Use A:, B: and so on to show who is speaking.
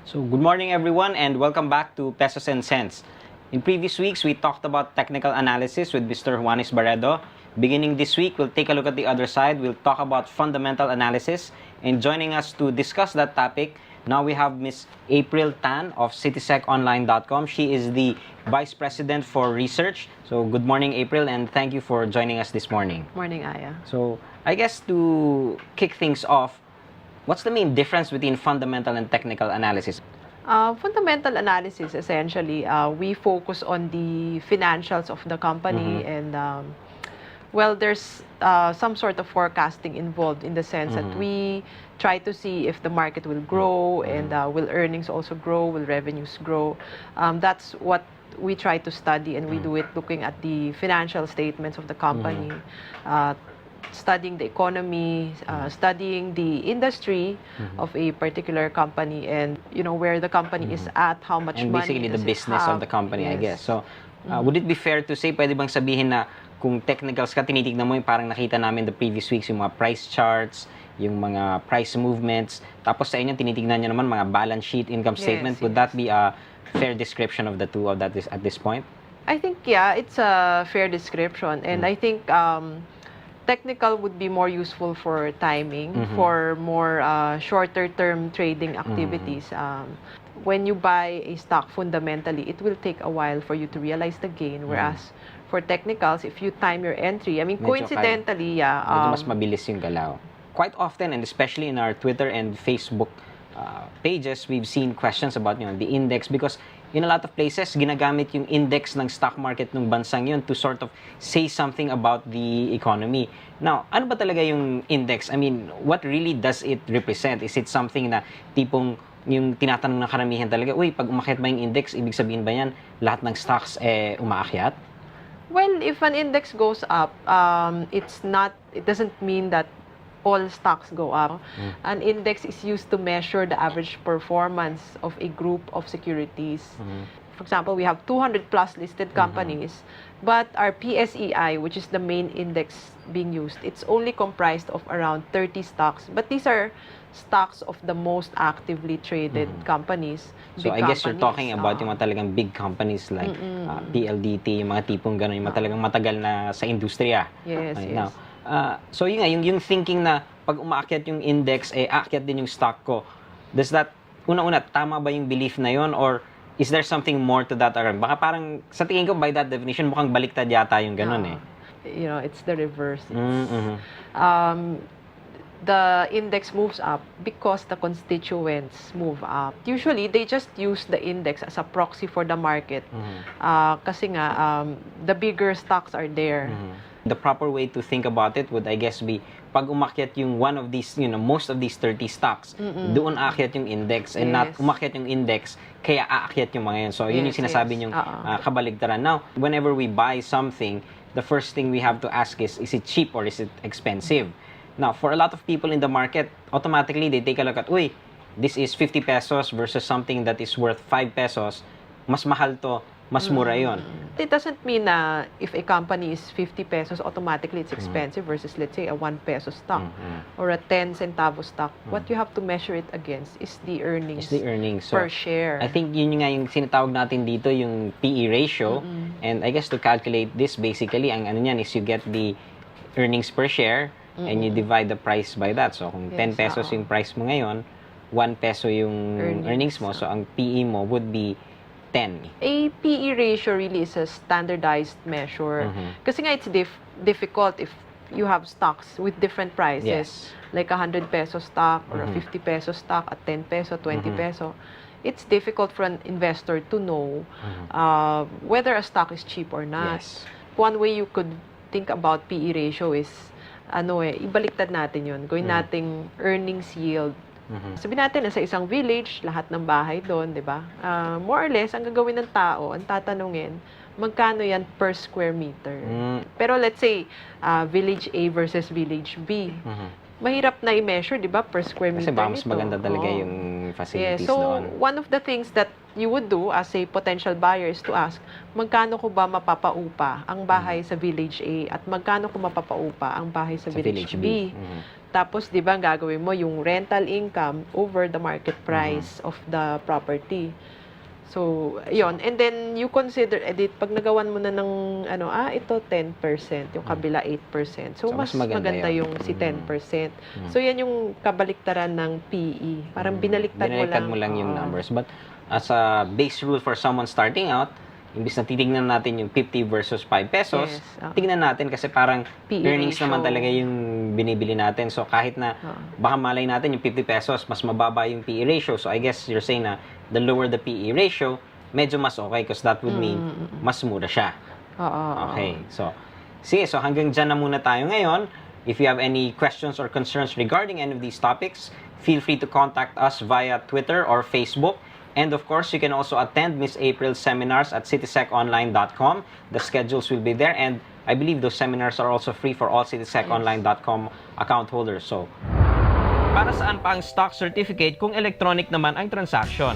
A: So good morning everyone and welcome back to Pesos and Cents. In previous weeks, we talked about technical analysis with Mr. Juanis Barredo. Beginning this week, we'll take a look at the other side. We'll talk about fundamental analysis. And joining us to discuss that topic, now we have Ms. April Tan of CitiSecOnline.com. She is the Vice President for Research. So good morning, April, and thank you for joining us this morning.
B: Morning, Aya.
A: So I guess to kick things off, what's the main difference between fundamental and technical analysis?
B: Fundamental analysis, essentially, we focus on the financials of the company and, well, there's some sort of forecasting involved in the sense that we try to see if the market will grow and will earnings also grow, will revenues grow. That's what we try to study, and we do it looking at the financial statements of the company, studying the economy, studying the industry of a particular company, and where the company is at, how much
A: and
B: money
A: basically the
B: does it
A: business
B: have.
A: of the company, I
B: Yes.
A: guess. So, would it be fair to say, pwede bang sabihin na kung technicals ka, tinitignan mo yung parang nakita namin the previous weeks, yung mga price charts, yung mga price movements, tapos sa inyo, tinitignan nyo naman mga balance sheet, income statement. Would that be a fair description of the two of that at this point?
B: I think, yeah, it's a fair description. And I think technical would be more useful for timing, for more shorter-term trading activities. When you buy a stock fundamentally, it will take a while for you to realize the gain. Whereas for technicals, if you time your entry, I mean,
A: Medyo
B: coincidentally,
A: Medyo mas mabilis yung galaw. Quite often, and especially in our Twitter and Facebook pages, we've seen questions about the index, because in a lot of places, ginagamit yung index ng stock market ng bansang yun to sort of say something about the economy. Now, ano ba talaga yung index? I mean, what really does it represent? Is it something na tipong yung tinatanong ng karamihan talaga, uy, pag umakyat ba yung index, ibig sabihin ba yan, lahat ng stocks umaakyat?
B: well, if an index goes up, it doesn't mean that all stocks go up. An index is used to measure the average performance of a group of securities. For example, we have 200 plus listed companies, but our PSEI, which is the main index being used, it's only comprised of around 30 stocks. But these are stocks of the most actively traded companies.
A: So I guess you're talking about yung mga talagang big companies like PLDT, yung mga tipong gano'n, yung mga talagang matagal na sa industriya.
B: Yes,
A: Right
B: yes.
A: now. So yun nga, yung thinking na pag umaakyat yung index, aakyat din yung stock ko. Does that, una-una, tama ba yung belief na yun? Or is there something more to that? Or baka parang, sa tingin ko, by that definition, mukhang baliktad yata yung ganun
B: It's the reverse. The index moves up because the constituents move up. Usually, they just use the index as a proxy for the market. Kasi nga, the bigger stocks are there.
A: The proper way to think about it would, I guess, be pag umakyat yung one of these, most of these 30 stocks, doon aakyat yung index and not umakyat yung index, kaya aakyat yung mga yun. So, yun yung sinasabi yung kabaligtaran. Now, whenever we buy something, the first thing we have to ask is it cheap or is it expensive? Now, for a lot of people in the market, automatically they take a look at, uy, this is 50 pesos versus something that is worth 5 pesos. Mas mahal to, mas mura yun.
B: It doesn't mean na if a company is 50 pesos, automatically it's expensive versus, let's say, a 1 peso stock or a 10 centavo stock. What you have to measure it against is the earnings,
A: So,
B: per share.
A: I think yun nga yung sinatawag natin dito, yung PE ratio. And I guess to calculate this, basically, ang ano niyan is you get the earnings per share and you divide the price by that. So, kung 10 pesos yung price mo ngayon, 1 peso yung earnings mo. So, ang PE mo would be 10.
B: A PE ratio really is a standardized measure. Kasi nga it's difficult if you have stocks with different prices. Like a 100 peso stock or a 50 peso stock at 10 peso, 20 peso. It's difficult for an investor to know whether a stock is cheap or not. One way you could think about PE ratio is ibaliktad natin yun. Gawin nating earnings yield. Sabihin natin, sa isang village, lahat ng bahay doon, di ba? More or less, ang gagawin ng tao, ang tatanungin, magkano yan per square meter? Pero let's say, village A versus village B. Mahirap na i-measure, di ba, per square meter.
A: Kasi baka mas maganda talaga yung facilities doon.
B: So, one of the things that you would do as a potential buyer is to ask, magkano ko ba mapapaupa ang bahay sa village A at magkano ko mapapaupa ang bahay sa village B? Tapos, di ba, ang gagawin mo yung rental income over the market price of the property. So, yon. And then, you consider, edit, pag nagawan mo na ng, ito 10%, yung kabila 8%. So,
A: So,
B: mas
A: mas
B: maganda
A: yun.
B: yung si 10%. So, yan yung kabaliktaran ng PE. Parang binaliktad
A: mo lang yung
B: oo.
A: numbers. But as a base rule for someone starting out, imbis na titignan natin yung 50 versus 5 pesos,
B: Yes,
A: tignan natin kasi parang
B: PE
A: earnings
B: ratio.
A: naman talaga yung binibili natin. So kahit na baka malay natin yung 50 pesos, mas mababa yung PE ratio. So I guess you're saying na the lower the PE ratio, medyo mas okay because that would mean mas mura siya.
B: Oo.
A: Okay. So, sige. So hanggang dyan na muna tayo ngayon. If you have any questions or concerns regarding any of these topics, feel free to contact us via Twitter or Facebook. And of course, you can also attend Miss April's seminars at citiseconline.com. The schedules will be there, and I believe those seminars are also free for all citiseconline.com account holders. So, para saan pa ang stock certificate kung electronic naman ang transaction?